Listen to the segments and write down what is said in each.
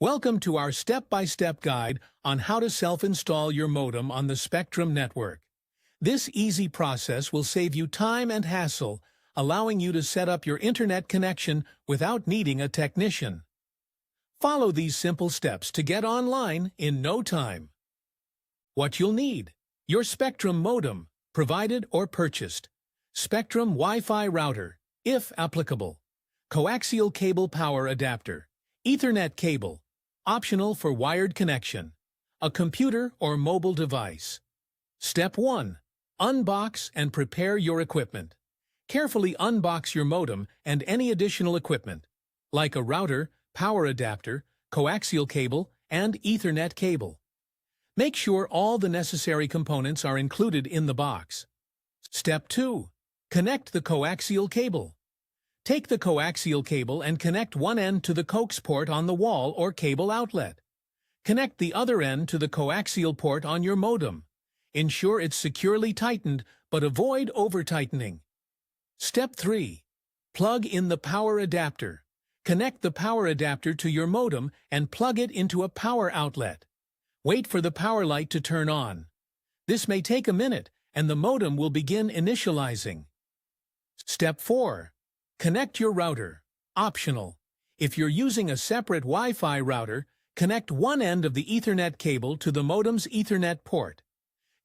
Welcome to our step-by-step guide on how to self-install your modem on the Spectrum network. This easy process will save you time and hassle, allowing you to set up your internet connection without needing a technician. Follow these simple steps to get online in no time. What you'll need: your Spectrum modem, provided or purchased, Spectrum Wi-Fi router, if applicable, coaxial cable power adapter, Ethernet cable, optional for wired connection, a computer or mobile device. Step 1. Unbox and prepare your equipment. Carefully unbox your modem and any additional equipment, like a router, power adapter, coaxial cable, and Ethernet cable. Make sure all the necessary components are included in the box. Step 2. Connect the coaxial cable. Take the coaxial cable and connect one end to the coax port on the wall or cable outlet. Connect the other end to the coaxial port on your modem. Ensure it's securely tightened, but avoid over-tightening. Step 3. Plug in the power adapter. Connect the power adapter to your modem and plug it into a power outlet. Wait for the power light to turn on. This may take a minute, and the modem will begin initializing. Step 4. Connect your router. Optional. If you're using a separate Wi-Fi router, connect one end of the Ethernet cable to the modem's Ethernet port.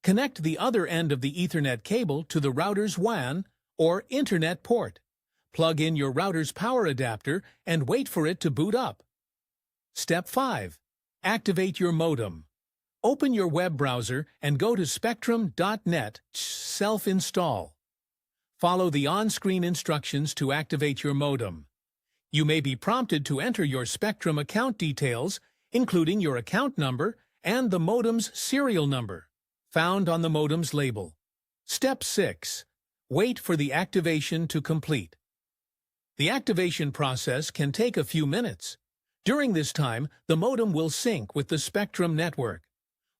Connect the other end of the Ethernet cable to the router's WAN or Internet port. Plug in your router's power adapter and wait for it to boot up. Step 5. Activate your modem. Open your web browser and go to spectrum.net, self-install. Follow the on-screen instructions to activate your modem. You may be prompted to enter your Spectrum account details, including your account number and the modem's serial number, found on the modem's label. Step 6. Wait for the activation to complete. The activation process can take a few minutes. During this time, the modem will sync with the Spectrum network.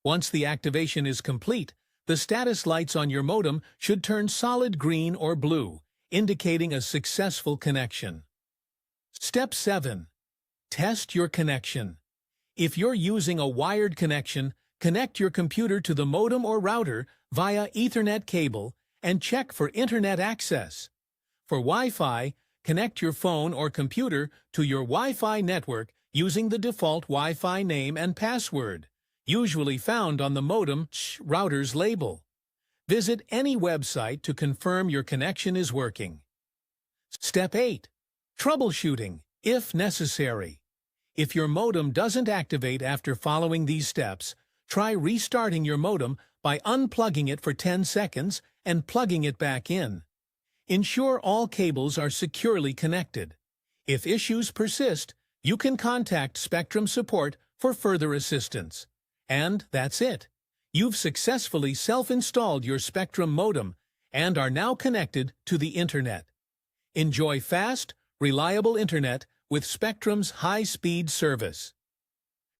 Once the activation is complete, the status lights on your modem should turn solid green or blue, indicating a successful connection. Step 7. Test your connection. If you're using a wired connection, connect your computer to the modem or router via Ethernet cable and check for internet access. For Wi-Fi, connect your phone or computer to your Wi-Fi network using the default Wi-Fi name and password, usually found on the modem router's label. Visit any website to confirm your connection is working. Step 8. Troubleshooting, if necessary. If your modem doesn't activate after following these steps, try restarting your modem by unplugging it for 10 seconds and plugging it back in. Ensure all cables are securely connected. If issues persist, you can contact Spectrum support for further assistance. And that's it. You've successfully self-installed your Spectrum modem and are now connected to the Internet. Enjoy fast, reliable Internet with Spectrum's high-speed service.